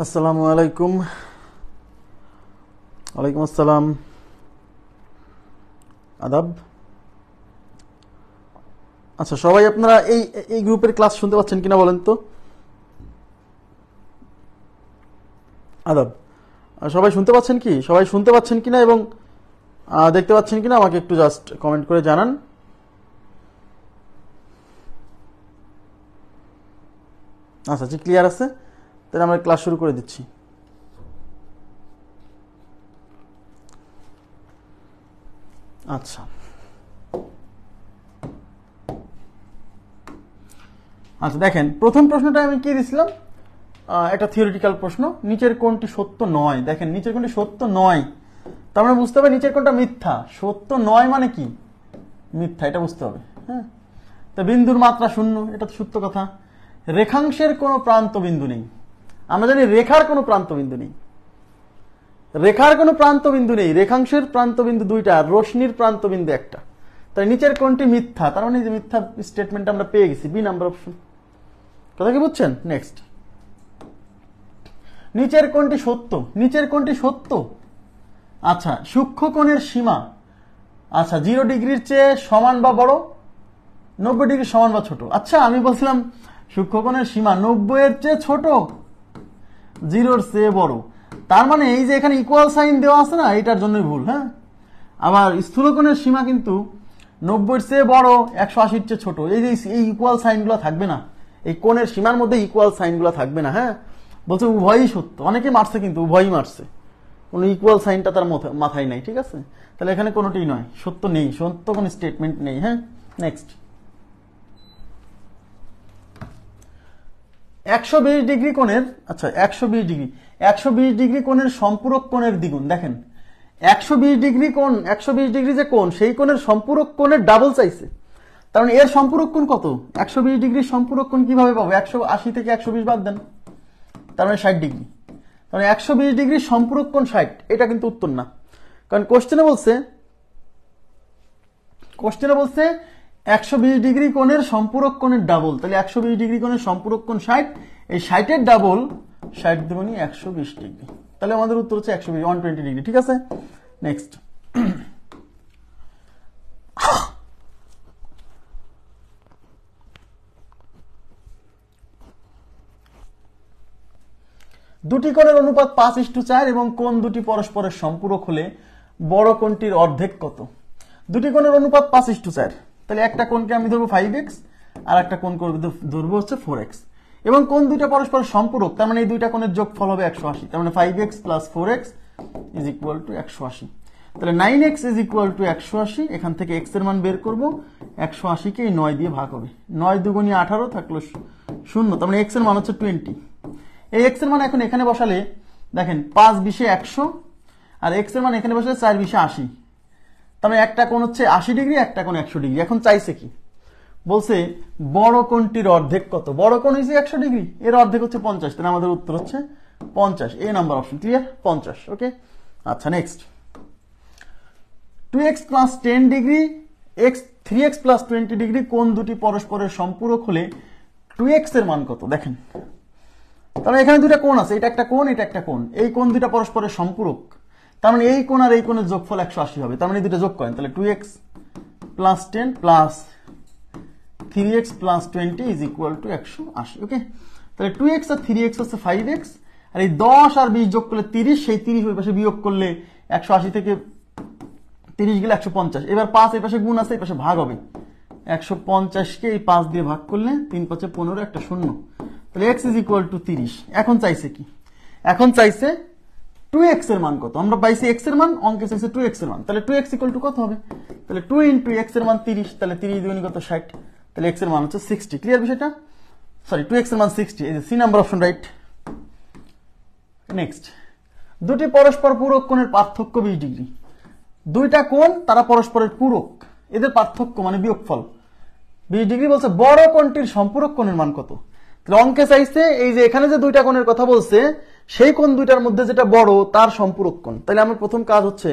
আসসালামু আলাইকুম। ওয়ালাইকুম আসসালাম। আদাব। আচ্ছা, সবাই আপনারা এই এই গ্রুপের ক্লাস শুনতে পাচ্ছেন কিনা বলেন তো? আদাব। সবাই শুনতে পাচ্ছেন কি? সবাই শুনতে পাচ্ছেন কিনা এবং দেখতে পাচ্ছেন কিনা আমাকে একটু জাস্ট কমেন্ট করে জানান। আচ্ছা, জি, ক্লিয়ার আছে। তাহলে আমরা ক্লাস শুরু করে দিচ্ছি। আচ্ছা আচ্ছা, দেখেন, প্রথম প্রশ্নটা আমি কি দিয়েছিলাম? একটা থিওরিটিক্যাল প্রশ্ন, নিচের কোনটি সত্য নয়। দেখেন, নিচের কোনটি সত্য নয়, তার মানে বুঝতে হবে নিচের কোনটা মিথ্যা। সত্য নয় মানে কি? মিথ্যা, এটা বুঝতে হবে। হ্যাঁ, তো বিন্দুর মাত্রা শূন্য, এটা তো সত্য কথা। রেখাংশের কোনো প্রান্ত বিন্দু নেই, আমরা জানি রেখার কোনো প্রান্ত বিন্দু নেই। রেখার কোনো প্রান্ত বিন্দু নেই, রেখাংশের প্রান্ত বিন্দু দুইটা, আর রশ্মির প্রান্ত বিন্দু একটা। তাই নিচের কোনটি মিথ্যা, তার মানে যে মিথ্যা স্টেটমেন্ট আমরা পেয়ে গেছি, বি নাম্বার অপশন। কথা কি বুঝছেন? নেক্সট, নিচের কোনটি সত্য? নিচের কোনটি সত্য? আচ্ছা, সূক্ষ্মকোণের সীমা, আচ্ছা, 0 ডিগ্রির চেয়ে সমান বা বড়, 90 ডিগ্রি সমান বা ছোট। আচ্ছা, আমি বলছিলাম সূক্ষ্মকোণের সীমা 90 এর চেয়ে ছোট, 0-র চেয়ে বড়। তার মানে এই যে এখানে ইকুয়াল সাইন দেওয়া আছে না, এটার জন্যই ভুল। হ্যাঁ, আবার স্থূলকোণের সীমা কিন্তু 90-র চেয়ে বড়, 180-র চেয়ে ছোট। এই যে এই ইকুয়াল সাইনগুলো থাকবে না, এই কোণের সীমার মধ্যে ইকুয়াল সাইনগুলো থাকবে না। হ্যাঁ, বলছে উভয়ই সত্য। অনেকে মারছে, কিন্তু উভয়ই মারছে, কোনো ইকুয়াল সাইনটা তার মাথায় নাই। ঠিক আছে, তাহলে এখানে কোনোটি নয়, সত্য নেই, সত্য কোনো স্টেটমেন্ট নেই। হ্যাঁ, নেক্সট, 120 ডিগ্রি কোণের, আচ্ছা 120 ডিগ্রি কোণের সম্পূরক কোণের দ্বিগুণ। দেখেন, 120 ডিগ্রি কোণ, 120 ডিগ্রি যে কোণ, সেই কোণের সম্পূরক কোণের ডাবল চাইছে। তার মানে এর সম্পূরক কোণ কত? 120 ডিগ্রির সম্পূরক কোণ কিভাবে পাবো? 180 থেকে 120 বাদ দেন, তার মানে 60 ডিগ্রি। তার মানে 120 ডিগ্রির সম্পূরক কোণ 60। এটা কিন্তু উত্তর না, কারণ কোশ্চেনে বলছে 120 ডিগ্রি কোণের সম্পূরক কোণের ডাবল। তাহলে 120 ডিগ্রি কোণের সম্পূরক কোণ 60, এই 60-এর ডাবল 60 দুগুণী 120 ডিগ্রি। তাহলে আমাদের উত্তর হচ্ছে 120 ডিগ্রি। ঠিক আছে, নেক্সট, দুটি কোণের অনুপাত 5:4 এবং কোণ দুটি পরস্পরের সম্পূরক হলে বড় কোণটির অর্ধেক কত? দুটি কোণের অনুপাত 5:4, তাহলে একটা কোণকে আমি ধরবো 5x, আর একটা কোণ ধরবো হচ্ছে 4x, এবং কোণ দুইটা পরস্পরের সম্পূরক, তার মানে এই দুইটা কোণের যোগফল হবে 180। তার মানে 5x + 4x = 180। তাহলে 9x = 180। এখান থেকে x এর মান বের করব, 180-কে 9 দিয়ে ভাগ হবে, 9 দুগুণী 18 থাকলো 0, তার মানে x এর মান হচ্ছে 20। এই x এর মান এখন এখানে বসালে, দেখেন 5-20 100, আর x এর মান এখানে বসালে 4-20 80। তার মানে একটা কোণ হচ্ছে 80 ডিগ্রি, একটা কোণ 100 ডিগ্রি। এখন চাইছে কি? বলছে বড় কোণটির অর্ধেক কত? বড় কোণ হচ্ছে 100 ডিগ্রি, এর অর্ধেক হচ্ছে 50। তাহলে আমাদের উত্তর হচ্ছে 50, এ নাম্বার অপশন। ক্লিয়ার? 50। ওকে, আচ্ছা, next, 2x + 10 degree, 3x + 20 degree কোণ দুটি পরস্পরের সম্পূরক হলে 2x এর মান কত? দেখেন, তাহলে এখানে দুইটা কোণ আছে, এটা একটা কোণ, এটা একটা কোণ। এই কোণ দুইটা পরস্পরের সম্পূরক, তার মানে এই কোণ আর এই কোণের যোগফল 180 হবে। তার মানে দুটো যোগ করেন, তাহলে 2x + 10 + 3x + 20 = 180। ওকে, তাহলে 2x আর 3x হচ্ছে 5x, আর এই 10 আর 20 যোগ করলে 30, সেই 30 ওই পাশে বিয়োগ করলে 180 থেকে 30 গেলে 150। এবার 5 এই পাশে গুণ আছে, এই পাশে ভাগ হবে, 150-কে এই 5 দিয়ে ভাগ করলে 3-5 15, একটা 0। তাহলে x = 30। এখন চাইছে কি? এখন চাইছে 2x এর মান কত? আমরা পাইছি x এর মান, অঙ্কে চাইছে 2x এর মান। তাহলে 2x = কত হবে? তাহলে 2 × x এর মান 30, তাহলে 30 দুগুণী কত? 60। তাহলে x এর মান হচ্ছে 60। ক্লিয়ার বিষয়টা? সরি, 2x এর মান 60। এই যে C number option right. Next, দুটি পরস্পর পূরক কোণের পার্থক্য 20 ডিগ্রি। দুইটা কোণ, তারা পরস্পরের পূরক, এদের পার্থক্য মানে বিয়োগফল 20 ডিগ্রি। বলছে বড় কোণটির সম্পূরক কোণের মান কত? তাহলে অঙ্কে চাইছে এই যে এখানে যে দুইটা কোণের কথা বলছে, সেই কোণ দুইটার মধ্যে যেটা বড় তার সম্পূরক কোণ। তাহলে আমার প্রথম কাজ হচ্ছে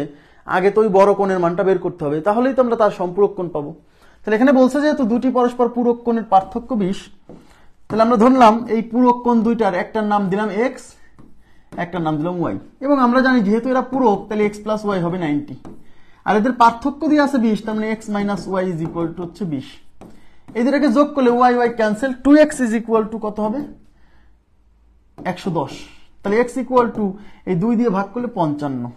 আগে তো ওই বড় কোণের মানটা বের করতে হবে, তাহলেই তো আমরা তার সম্পূরক কোণ পাবো। তাহলে এখানে বলছে যেহেতু দুটি পরস্পর পূরক কোণের পার্থক্য 20, তাহলে আমরা ধরলাম এই পূরক কোণ দুইটার একটার নাম দিলাম x, একটার নাম দিলাম ওয়াই। এবং আমরা জানি যেহেতু এরা পূরক তাহলে এক্স প্লাস ওয়াই হবে 90, আর এদের পার্থক্য দিয়ে আছে 20, তার মানে x minus y is equal to হচ্ছে 20। এই দুটাকে যোগ করলে y y cancel, 2x is equal to কত হবে 110। তাহলে x ইকুয়াল টু এই 2 দিয়ে ভাগ করলে 55।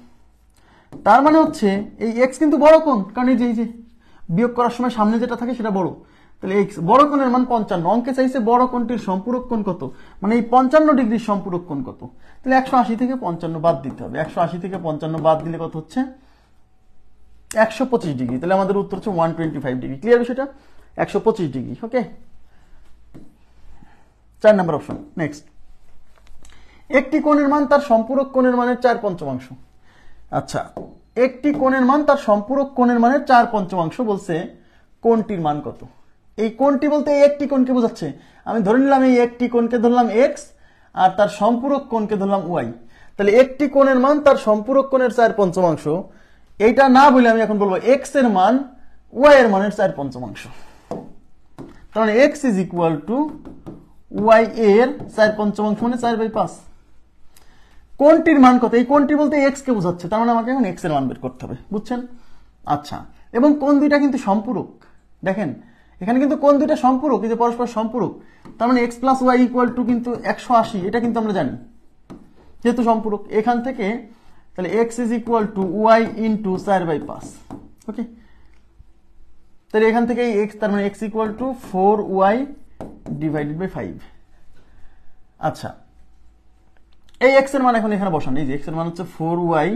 তার মানে হচ্ছে এই x কিন্তু বড় কোণ, কারণ এই যে বিয়োগ করার সময় সামনে যেটা থাকে সেটা বড়। তাহলে এই বড় কোণের মান 55। অঙ্কে চাইছে বড় কোণটির সম্পূরক কোণ কত, মানে এই 55 ডিগ্রির সম্পূরক কোণ কত। তাহলে 180 থেকে 55 বাদ দিতে হবে। 180 থেকে 55 বাদ দিলে কত হচ্ছে 125 ডিগ্রি। তাহলে আমাদের উত্তর হচ্ছে 125 ডিগ্রি। ক্লিয়ার বিষয়টা? 125 ডিগ্রি। ওকে, 4 নাম্বার অপশন। নেক্সট, একটি কোণের মান তার সম্পূরক কোণের মানের 4/5। আচ্ছা, একটি কোণের মান তার সম্পূরক কোণের মানের 4/5 বলছে, কোণটির মান কত? এই কোণটি বলতে এই একটি কোণকে বোঝাচ্ছে। আমি ধরে নিলাম এই একটি কোণকে ধরলাম x আর তার সম্পূরক কোণকে ধরলাম y। তাহলে একটি কোণের মান তার সম্পূরক কোণের 4/5, এইটা না বলে আমি এখন বলবো x এর মান y এর মানের 4/5। তার মানে x is equal two y এর 4/5 মানে 4/5। কোণটির মান কত? এই কোণটি বলতে x কে বোঝাচ্ছে, তার মানে আমাকে এখন x এর মান বের করতে হবে। বুঝছেন? আচ্ছা, এবং কোণ দুইটা কিন্তু সম্পূরক। দেখেন এখানে কিন্তু কোণ দুইটা সম্পূরক, এই যে পরস্পর সম্পূরক। তার মানে x plus y equal to কিন্তু 180, এটা কিন্তু আমরা জানি যেহেতু সম্পূরক। এখান থেকে তাহলে x is equal to y into 4/5। Okay, তাহলে এখান থেকে x, তার মানে x equal to 4y divided by 5। আচ্ছা, এই x এর মান এখন এখানে বসান। এই যে x এর মান হচ্ছে 4y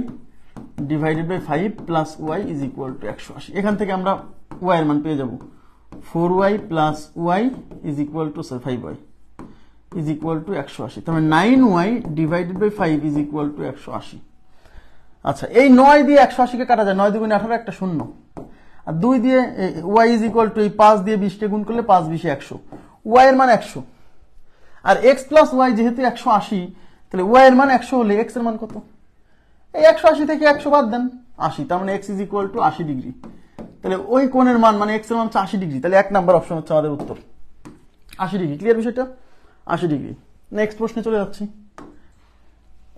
divided by 5 plus y is equal to 180। এখান থেকে আমরা y এর মান পেয়ে যাব 4y plus y is equal to 5y is equal to 180। তার মানে 9y divided by 5 is equal to 180। আচ্ছা, এই 9 দিয়ে 180 কে কাটা যায়, 9 দুগুণে 18, একটা শূন্য, আর 2 দিয়ে y ইজ ইকুয়াল টু এই 5 দিয়ে 20 কে গুণ করলে 5 20 100, y এর মান 100। আর x প্লাস y যেহেতু 180, তাহলে y এর মান 100 হলে x এর মান কত? এই 180 থেকে 100 বাদ দেন, 80। তার মানে x is equal two 80 degree. তাহলে ওই কোণের মান মানে x এর মান হচ্ছে 80 ডিগ্রি। তাহলে 1 নাম্বার অপশন হচ্ছে আমাদের উত্তর 80 ডিগ্রি। ক্লিয়ার বিষয়টা? 80 ডিগ্রি। নেক্সট প্রশ্নে চলে যাচ্ছি।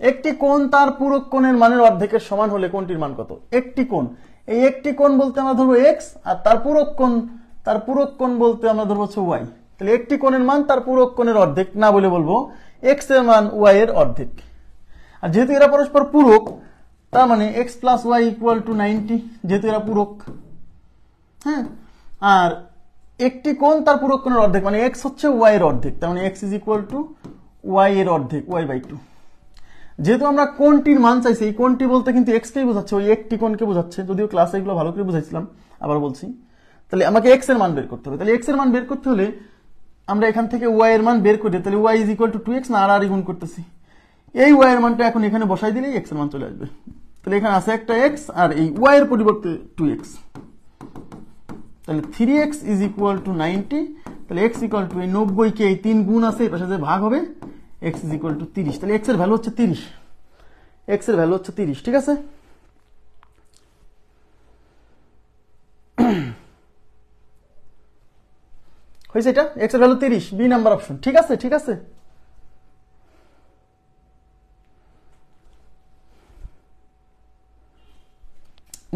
একটি কোণ তার পূরক কোণের মানের অর্ধেকের সমান হলে কোণটির মান কত? একটি কোণ, এই একটি কোণ বলতে আমরা ধরবো x, আর তার পূরক কোণ বলতে আমরা ধরবো হচ্ছে y। তাহলে একটি কোণের মান তার পূরক কোণের অর্ধেক না বলে বলবো x এর মান y এর অর্ধেক। আর যেহেতু এরা পরস্পর পূরক, তার মানে x plus y equal to 90, যেহেতু এরা পূরক। হ্যাঁ, আর একটি কোণ তার পূরক কোণের অর্ধেক মানে x হচ্ছে y এর অর্ধেক, তার মানে x is equal two y এর অর্ধেক, y/2। যেহেতু আমরা কোণটির মান চাইছি, এই কোণটি বলতে কিন্তু x কেই বোঝাচ্ছে, ওই একটি কোণকে বোঝাচ্ছে, যদিও ক্লাসে এগুলো ভালো করে বুঝাইছিলাম, আবার বলছি। তাহলে আমাকে x এর মান বের করতে হবে। তাহলে x এর মান বের করতে হলে আমরা এখান থেকে y এর মান বের করি। তাহলে y is equal two 2x, না আর গুণ করতেছি, এই y এর মানটা এখন এখানে বসাই দিলেই x এর মান চলে আসবে। তাহলে এখানে আছে একটা x, আর এই y এর পরিবর্তে 2x। তাহলে 3x ইজ ইকুয়াল টু 90। তাহলে x ইকুয়াল টু এই 90 কে এই 3 গুণ আছে, এই পাশে যে ভাগ হবে, x ইজ ইকুয়াল টু 30। তাহলে x এর ভ্যালু হচ্ছে 30, x এর ভ্যালু হচ্ছে 30। ঠিক আছে, হয়েছে এটা, x এর ভ্যালু 30, বি নাম্বার অপশন। ঠিক আছে, ঠিক আছে।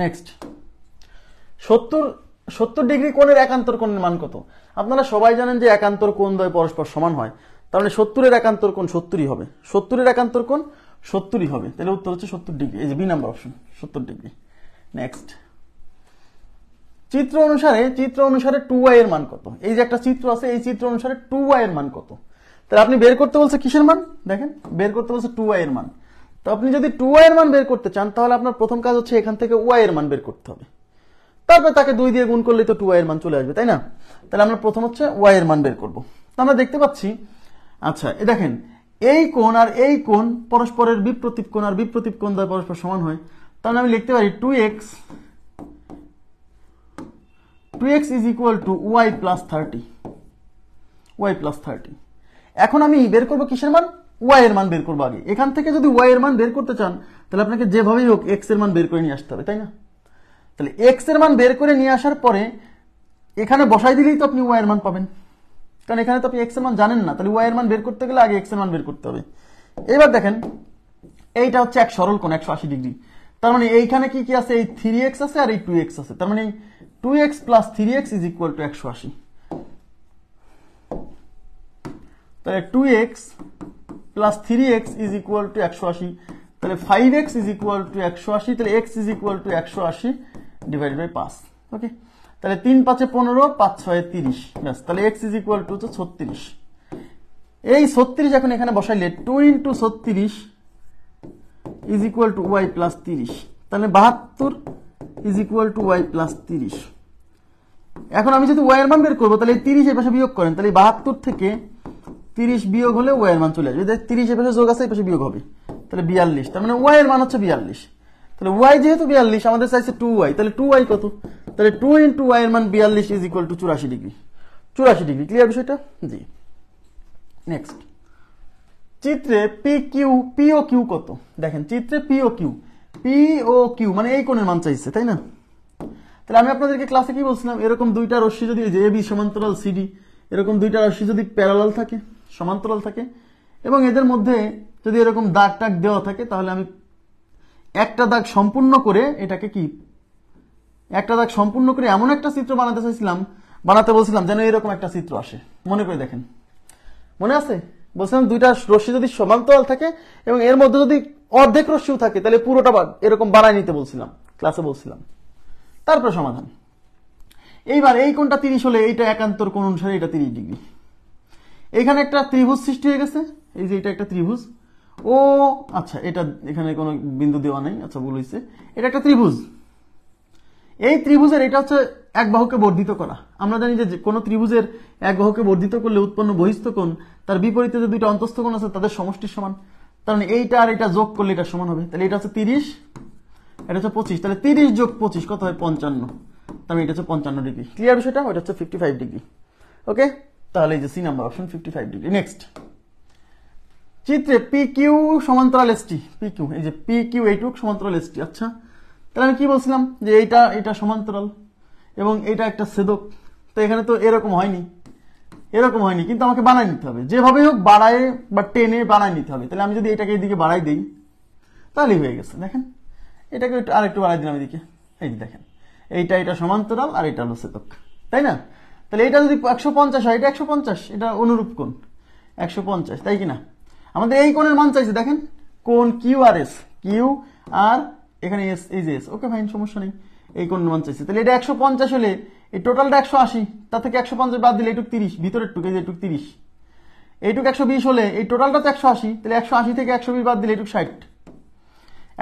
নেক্সট, 70 ডিগ্রি কোণের একান্তর কোণের মান কত? আপনারা সবাই জানেন যে একান্তর কোণ দ্বয় পরস্পর সমান হয়, তার মানে 70 এর একান্তর কোণ 70ই হবে, 70 এর একান্তর কোণ 70ই হবে। তাহলে উত্তর হচ্ছে 70 ডিগ্রি, এই যে B number option, 70 degree. Next, চিত্র অনুসারে 2y এর মান কত? এই যে একটা চিত্র আছে, এই চিত্র অনুসারে 2y এর মান কত? তাহলে আপনি বের করতে বলছে কিসের মান? দেখেন, বের করতে বলছে 2y এর মান। তো আপনি যদি 2y এর মান বের করতে চান, তাহলে আপনার প্রথম কাজ হচ্ছে এখান থেকে y এর মান বের করতে হবে, তারপরে তাকে 2 দিয়ে গুণ করলে তো 2y এর মান চলে আসবে, তাই না? তাহলে আমরা প্রথম হচ্ছে y এর মান বের করব। আমরা দেখতে পাচ্ছি, আচ্ছা এই দেখেন, এই কোণ আর এই কোণ পরস্পরের বিপরীত কোণ, আর বিপরীত কোণ দ্বয় পরস্পর সমান হয়। তাহলে আমি লিখতে পারি 2x is equal two y plus 30, y plus 30। এখন আমি বের করবো কিসের মান? y এর মান বের করবো আগে। এখান থেকে যদি y এর মান বের করতে চান, তাহলে আপনাকে যেভাবেই হোক x এর মান বের করে নিয়ে আসতে হবে, তাই না? তাহলে x এর মান বের করে নিয়ে আসার পরে এখানে বসাই দিলেই তো আপনি y এর মান পাবেন, কারণ এখানে তো আপনি x এর মান জানেন না। তাহলে y এর মান বের করতে গেলে আগে x এর মান বের করতে হবে। এবার দেখেন, এইটা হচ্ছে এক সরল কোণ 180 ডিগ্রি। তার মানে এইখানে কি কি আছে, এই 3x আছে আর এই 2x আছে, তার মানে 2x plus 3x is equal to 180। তাহলে 2x plus 3x is equal to 180, তাহলে 5x ইজ ইকুয়াল টু 180, তাহলে x is equal to 180 divided by 5। Okay, তাহলে 3 5 15, 5 6 30, ব্যাস, তাহলে x ইজ ইকুয়াল টু 36। এই 36 এখন এখানে বসাইলে 2 into 36 is equal two y plus 30, তাহলে 72 is equal two y plus 30। এখন আমি যদি y এর মান বের করবো, তাহলে 30 এর পাশে বিয়োগ করেন, তাহলে 72 থেকে 30 বিয়োগ হলে y এর মান চলে আসবে। 30 এর পাশে যোগ আছে, এই পাশে বিয়োগ হবে, তাহলে 42, তার মানে y এর মান হচ্ছে 42। তাহলে y যেহেতু 42, আমাদের চাইছে 2y, তাহলে 2y কত, তাহলে 2 ইন্টু y এর মান 42 is equal two 84 degree. 84 degree, clear বিষয়টা? জি। নেক্সট, চিত্রে পি ও কিউ কত? দেখেন চিত্রে পি ও কিউ মানে এই কোণের মান চাইছে, তাই না? তাহলে আমি আপনাদেরকে ক্লাসে কি বলছিলাম, এরকম দুইটা রশ্মি যদি এ বি সমান্তরাল সিডি, এরকম দুইটা রশ্মি যদি প্যারালাল থাকে, সমান্তরাল থাকে, এবং এদের মধ্যে যদি এরকম দাগ টাগ দেওয়া থাকে, তাহলে আমি একটা দাগ সম্পূর্ণ করে এটাকে কি, একটা দাগ সম্পূর্ণ করে এমন একটা চিত্র বানাতে বলছিলাম যেন এরকম একটা চিত্র আসে। মনে করে দেখেন, মনে আছে? বলছিলাম দুইটা রশ্মি যদি সমান্তরাল থাকে এবং এর মধ্যে যদি অর্ধেক রশ্মিও থাকে, তাহলে পুরোটা এরকম বাড়ায় নিতে বলছিলাম, ক্লাসে বলছিলাম। তারপর সমাধান। এইবার এই কোণটা 30 হলে এইটা একান্তর কোণ অনুসারে এটা 30 ডিগ্রি। এখানে একটা ত্রিভুজ সৃষ্টি হয়ে গেছে, এই যে এটা একটা ত্রিভুজ। ও আচ্ছা, এটা এখানে কোনো বিন্দু দেওয়া নাই, আচ্ছা ভুল হয়েছে, এটা একটা ত্রিভুজ। এই ত্রিভুজের এটা হচ্ছে এক বাহুকে বর্ধিত করা। আমরা জানি যে কোনো ত্রিভুজের এক বাহুকে বর্ধিত করলে উৎপন্ন বহিস্থ কোণ তার বিপরীতে যে দুইটা অন্তস্থ কোণ আছে তাদের সমষ্টির সমান। তার মানে এইটা আর এটা যোগ করলে এটা সমান হবে। তাহলে এটা হচ্ছে 30, এটা হচ্ছে 25, তাহলে 30 যোগ 25 কত হয়? 55। তার মানে এটা হচ্ছে 55 ডিগ্রি। ক্লিয়ার বিষয়টা? ওটা হচ্ছে 55 ডিগ্রি। ওকে, তাহলে এই যে C number option 55 degree. Next, চিত্রে পি কিউ সমান্তরাল এসটি, পি কিউ, এই যে পি কিউ এইটুক সমান্তরাল এসটি। আচ্ছা, তাহলে আমি কি বলছিলাম যে এটা সমান্তরাল এবং এটা একটা ছেদক। তো এখানে তো এরকম হয়নি, কিন্তু আমাকে বানায় নিতে হবে, যেভাবে হোক বাড়ায় বা টেনে বানায় নিতে হবে। তাহলে আমি যদি এটাকে এইদিকে বাড়াই দিই, তাহলেই হয়ে গেছে। দেখেন, এটাকে আরেকটু বাড়াই দিলাম এদিকে, এই যে দেখেন, এটা সমান্তরাল আর এটা হলো ছেদক, তাই না? তাহলে এটা যদি 150 হয়, এটা 150, এটা অনুরূপ কোণ 150, তাই কিনা? আমাদের এই কোণের মান চাইছে, দেখেন কোণ Q R S, Q R এখানে এস, এই যে এস। ওকে ফাইন, সমস্যা নেই, এই কোণের মান চাইছে। তাহলে এটা 150 হলে এই টোটালটা 180, তা থেকে 150 বাদ দিলে এইটুক 30, ভিতরের টুক, এই যে এইটুক 30, এইটুক 120 হলে এই টোটালটা তো 180, তাহলে 180 থেকে 120 বাদ দিলে এইটুক 60।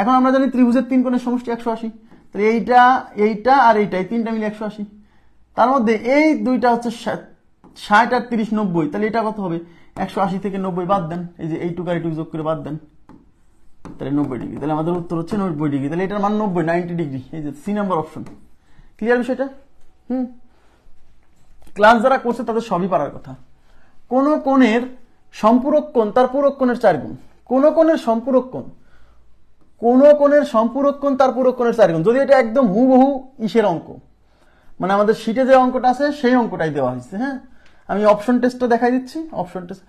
এখন আমরা জানি ত্রিভুজের তিন কোণের সমষ্টি 180, তাহলে এইটা আর এইটা, এই তিনটা মিলে 180। তার মধ্যে এই দুইটা হচ্ছে 60 আর 30 90, তাহলে এটা কত হবে? 180 থেকে 90 বাদ দেন, এই যে এইটুক আর এইটুক যোগ করে বাদ দেন, তাহলে 90 ডিগ্রি। তাহলে আমাদের উত্তর হচ্ছে 90 ডিগ্রি। তাহলে এটার মান 90 ডিগ্রি, এই যে সি নাম্বার অপশন। ক্লিয়ার বিষয়টা? ক্লাস যারা করছে তাদের সবই পারার কথা। কোন কোণের সম্পূরক কোণ তার পূরক কোণের 4 গুণ। কোন কোণের সম্পূরক কোণ তার পূরক কোণের 4 গুণ। যদি এটা একদম হুবহু ইসের অঙ্ক, মানে আমাদের শীটে যে অঙ্কটা আছে সেই অঙ্কটাই দেওয়া হয়েছে। হ্যাঁ, আমি অপশন টেস্টটা দেখাই দিচ্ছি। অপশন টেস্ট,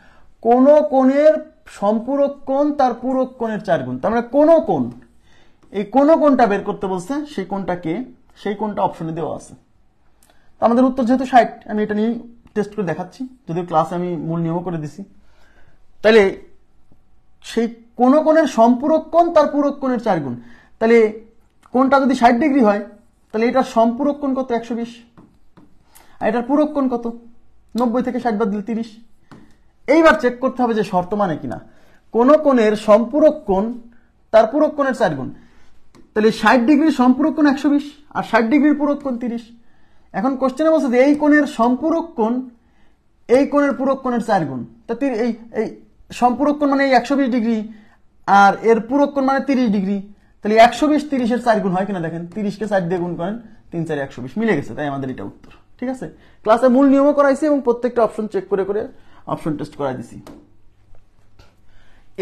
কোন কোণের সম্পূরক কোণ তার পূরক কোণের 4 গুণ। তার মানে কোন কোণ, এই কোন কোণটা বের করতে বলছে, সেই কোণটা অপশনে দেওয়া আছে। আমাদের উত্তর যেহেতু 60, আমি এটা নিয়ে টেস্ট করে দেখাচ্ছি, যদিও ক্লাসে আমি মূল নিয়ম করে দিছি। তাহলে সেই কোন কোণের সম্পূরক কোণ তার পূরক কোণের 4 গুণ। তাহলে কোণটা যদি 60 ডিগ্রি হয়, তাহলে এটার সম্পূরক কোণ কত? 120। আর এটার পূরক কোণ কত? 90 থেকে 60 বাদ দিলে 30। এইবার চেক করতে হবে যে শর্ত মানে কিনা। কোন কোণের সম্পূরক কোণ তার পূরক কোণের 4 গুণ। তাহলে 60 ডিগ্রির সম্পূরক কোণ 120 আর 60 ডিগ্রির পূরক কোণ 30। এখন কোশ্চেনে বলছে যে এই কোণের সম্পূরক কোণ এই কোণের পূরক কোণের 4 গুণ। তা এই সম্পূরক কোণ মানে এই 120 ডিগ্রি আর এর পূরক কোণ মানে 30 ডিগ্রি। তাহলে 120 30-এর 4 গুণ হয় কিনা দেখেন, 30-কে 4 দিয়ে গুণ করেন, 3 4 120 মিলে গেছে। তাই আমাদের এটা উত্তর। ঠিক আছে, ক্লাসে মূল নিয়মও করাইছি এবং প্রত্যেকটা অপশন চেক করে অপশন টেস্ট করাই দিছি।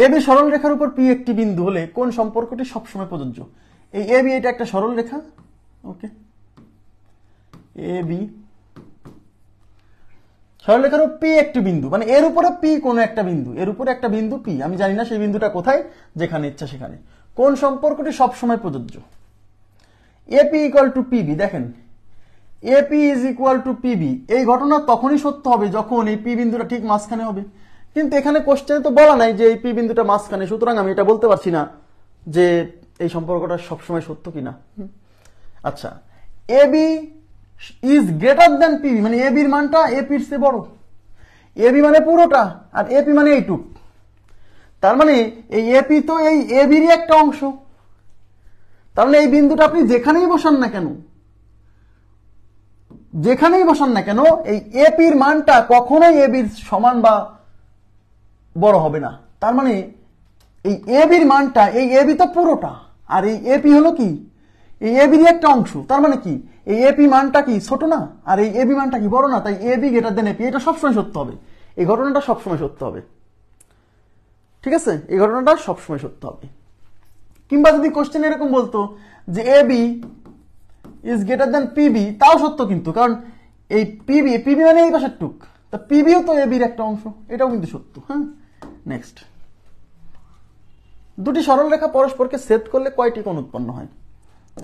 এবি সরল রেখার উপর পি একটি বিন্দু হলে কোন সম্পর্কটি সবসময় প্রযোজ্য? এই এবি, এটা একটা সরল রেখা। ওকে, এবি সরলরেখার পি একটি বিন্দু, মানে এর উপরে পি কোনো একটা বিন্দু, এর উপরে একটা বিন্দু পি, আমি জানি না সেই বিন্দুটা কোথায়, যেখানে ইচ্ছা সেখানে। কোন সম্পর্কটি সবসময় প্রযোজ্য? AP equal to PB. দেখেন, AP is equal to PB, এই ঘটনা তখনই সত্য হবে যখন এই পি বিন্দুটা ঠিক মাঝখানে হবে। কিন্তু এখানে কোশ্চেনে তো বলা নাই যে এই পি বিন্দুটা মাঝখানে, সুতরাং আমি এটা বলতে পারছি না যে এই সম্পর্কটা সবসময় সত্য কিনা। আচ্ছা, AB is greater than PB, মানে এবির মানটা এপির চেয়ে বড়। এবি মানে পুরোটা, আর এপি মানে এইটুক। তার মানে এই এপি তো এই এবিরই একটা অংশ। তার মানে এই বিন্দুটা আপনি যেখানেই বসান না কেন, যেখানেই বসান না কেন, এই এপির মানটা কখনোই এবির সমান বা বড় হবে না। তার মানে এই এবির মানটা, এই এবি তো পুরোটা, আর এই এপি হলো কি, এই এবিরই একটা অংশ। তার মানে কি, এই এপি মানটা কি ছোট না, আর এই এবি মানটা কি বড় না, তাই এবি গ্রেটার দেন এপি। এটা সবসময় সত্য হবে, এই ঘটনাটা সবসময় সত্য হবে। ঠিক আছে, এই ঘটনাটা সবসময় সত্য হবে। কিংবা যদি কোশ্চেন এরকম বলতো যে AB is greater then PB, তাও সত্য কিন্তু, কারণ এই পিবি মানে এই পাশের টুক, তা পিবিও তো এবির একটা অংশ, এটাও কিন্তু সত্য। হ্যাঁ, নেক্সট, দুটি সরলরেখা পরস্পরকে ছেদ করলে কয়টি কোণ উৎপন্ন হয়?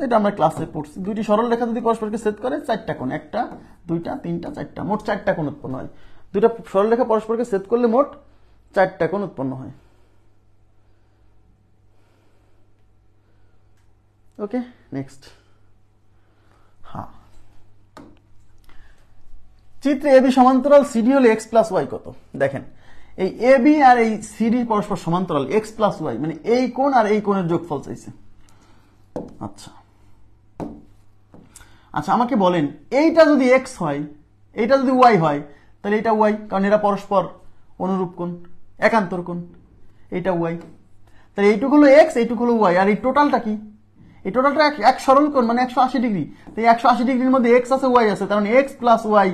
এটা আমরা ক্লাসে পড়ছি। দুইটি সরলরেখা যদি পরস্পরকে ছেদ করে, চারটা কোণ, একটা, দুইটা, তিনটা, চারটা, মোট চারটা কোণ উৎপন্ন হয়। দুইটা সরলরেখা পরস্পরকে ছেদ করলে মোট চারটা কোণ উৎপন্ন হয়। ওকে, নেক্সট। হ্যাঁ, চিত্রে এবি সমান্তরাল সিডি হলে এক্স প্লাস ওয়াই কত? দেখেন, এই এবি আর এই সিডি পরস্পর সমান্তরাল, এক্স প্লাস ওয়াই মানে এই কোণ আর এই কোণের যোগফল চাইছে। আচ্ছা আচ্ছা, আমাকে বলেন, এইটা যদি এক্স হয়, এইটা যদি ওয়াই হয়, তাহলে এটা ওয়াই, কারণ এরা পরস্পর অনুরূপ কোণ, একান্তর কোণ। এইটা ওয়াই, তাহলে এইটুকু হলো এক্স, এইটুকু হলো ওয়াই, আর এই টোটালটা কি? এই টোটালটা এক সরল কোণ, মানে 180 ডিগ্রি। তাই 180 ডিগ্রির মধ্যে এক্স আছে, ওয়াই আছে, কারণ x plus y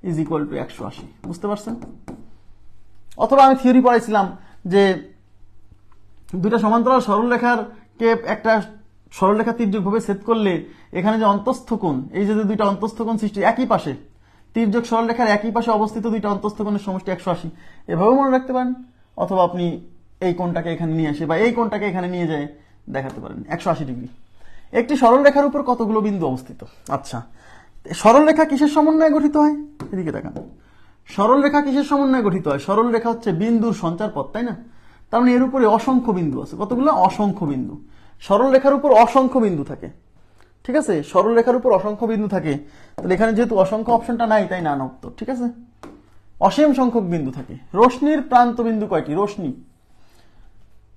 is equal to 180। বুঝতে পারছেন? অথবা আমি থিওরি পড়াইছিলাম যে দুইটা সমান্তরাল সরলরেখার কে একটা সরলরেখা তির্যকভাবে ছেদ করলে এখানে যে অন্তস্থ কোণ, এই যে দুইটা অন্তস্থ কোণ সৃষ্টি, একই পাশে তির্যক সরলরেখার একই পাশে অবস্থিত দুইটা অন্তস্থ কোণের সমষ্টি 180, এভাবেও মনে রাখতে পারেন। অথবা আপনি এই কোণটাকে এখানে নিয়ে আসে বা এই কোণটাকে এখানে নিয়ে যায় দেখাতে পারেন 180 ডিগ্রি। একটি সরলরেখার উপর কতগুলো বিন্দু অবস্থিত? আচ্ছা, সরলরেখা কিসের সমন্বয়ে গঠিত হয়? এদিকে দেখান, সরলরেখা কিসের সমন্বয়ে গঠিত হয়? সরলরেখা হচ্ছে বিন্দুর সঞ্চার পথ, তাই না? তার মানে এর উপরে অসংখ্য বিন্দু আছে। কতগুলো? অসংখ্য বিন্দু। সরলরেখার উপর অসংখ্য বিন্দু থাকে। ঠিক আছে, সরলরেখার উপর অসংখ্য বিন্দু থাকে, তাহলে এখানে যেহেতু অসংখ্য অপশনটা নাই, তাই না উত্তর। ঠিক আছে, অসীম সংখ্যক বিন্দু থাকে। রশ্মির প্রান্ত বিন্দু কয়টি? রশ্মি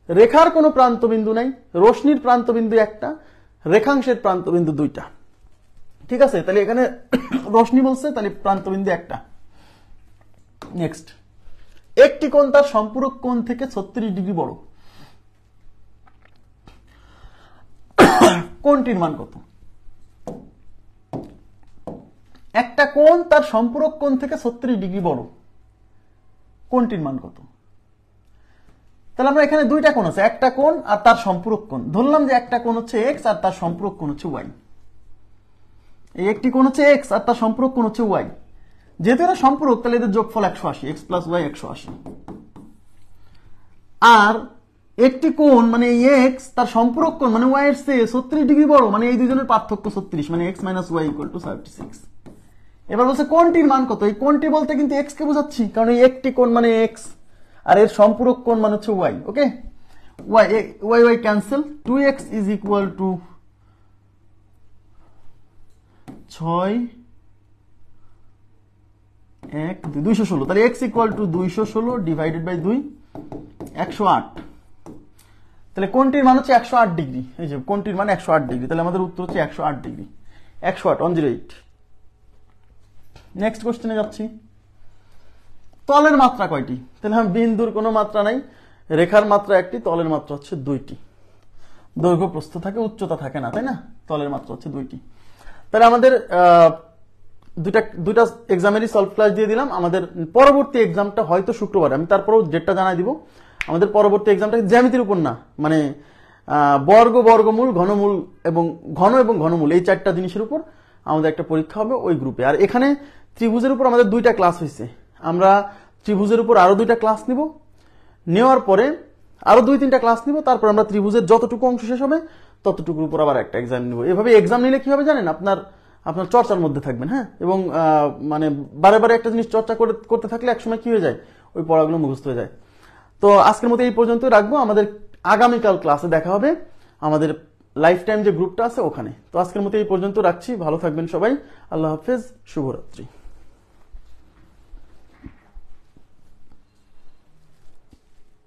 রেখার কোনো প্রান্ত বিন্দু নাই, রশ্মির প্রান্ত বিন্দু একটা, রেখাংশের প্রান্ত বিন্দু দুইটা। ঠিক আছে, তাহলে এখানে রশ্মি বলছে, তাহলে প্রান্ত বিন্দু একটা। নেক্সট, একটি কোণ তার সম্পূরক কোণ থেকে 36 ডিগ্রি বড়, কোণটির মান কত? একটা কোণ তার সম্পূরক কোণ থেকে 36 ডিগ্রি বড়, কোণটির মান কত? তাহলে আমরা এখানে দুইটা কোণ আছে, একটা কোণ আর তার সম্পূরক কোণ। ধরলাম যে একটা কোণ হচ্ছে এক্স আর তার সম্পূরক কোণ হচ্ছে ওয়াই। এই একটি কোণ হচ্ছে এক্স আর তার সম্পূরক কোণ হচ্ছে ওয়াই। যেহেতু এরা সম্পূরক, তাহলে এদের যোগফল 180, এক্স প্লাস ওয়াই 180। আর একটি কোণ মানে এক্স তার সম্পূরক কোণ মানে ওয়াই এর চেয়ে 36 ডিগ্রি বড়, মানে এই দুজনের পার্থক্য 36, মানে x minus y equal to 76। এবার বলছে কোণটির মান কত? এই কোণটি বলতে কিন্তু এক্স কে বোঝাচ্ছি, কারণ এই একটি কোণ মানে এক্স আর এর সম্পূরক কোণ মানে হচ্ছে y. Okay, y y y cancel, 2x is equal to 6 1 216। তাহলে x equal to 216 divided by 2, 108। তাহলে কোণটির মান হচ্ছে 108 ডিগ্রি। এই যে কোণটির মান 108 ডিগ্রি, তাহলে আমাদের উত্তর হচ্ছে 108 ডিগ্রি, 108 108। নেক্সট কোশ্চেনে যাচ্ছি। তলের মাত্রা কয়টি? তাহলে বিন্দুর কোনো মাত্রা নাই, রেখার মাত্রা একটি, তলের মাত্রা হচ্ছে 2টি। দৈর্ঘ্য প্রস্থ থাকে, উচ্চতা থাকে না, তাই না? তলের মাত্রা হচ্ছে 2টি। তাহলে আমাদের দুইটা এক্সামেরই সলভ ক্লাস দিয়ে দিলাম। আমাদের পরবর্তী এক্সামটা হয়তো শুক্রবার, আমি তারপরেও ডেটটা জানাই দিব। আমাদের পরবর্তী এক্সামটা জ্যামিতির উপর না, মানে বর্গ, বর্গমূল, ঘনমূল এবং ঘনমূল, এই চারটা জিনিসের উপর আমাদের একটা পরীক্ষা হবে ওই গ্রুপে। আর এখানে ত্রিভুজের উপর আমাদের দুইটা ক্লাস হয়েছে, আমরা ত্রিভুজের উপর আরো 2টা ক্লাস নিব, নেওয়ার পরে আরো 2-3টা ক্লাস নিব, তারপর আমরা ত্রিভুজের যতটুকু অংশ শেষ হবে ততটুকুর উপর আবার একটা এক্সাম নিব। এভাবে এক্সাম নিলে কি হবে জানেন, আপনার চর্চার মধ্যে থাকবেন, হ্যাঁ, এবং মানে বারে বারে একটা জিনিস চর্চা করতে থাকলে একসময় কি হয়ে যায়, ওই পড়াগুলো মুখস্থ হয়ে যায়। তো আজকের মতো এই পর্যন্ত রাখবো, আমাদের আগামীকাল ক্লাসে দেখা হবে আমাদের লাইফ টাইম যে গ্রুপটা আছে ওখানে। তো আজকের মতো এই পর্যন্ত রাখছি, ভালো থাকবেন সবাই, আল্লাহ হাফেজ, শুভরাত্রি।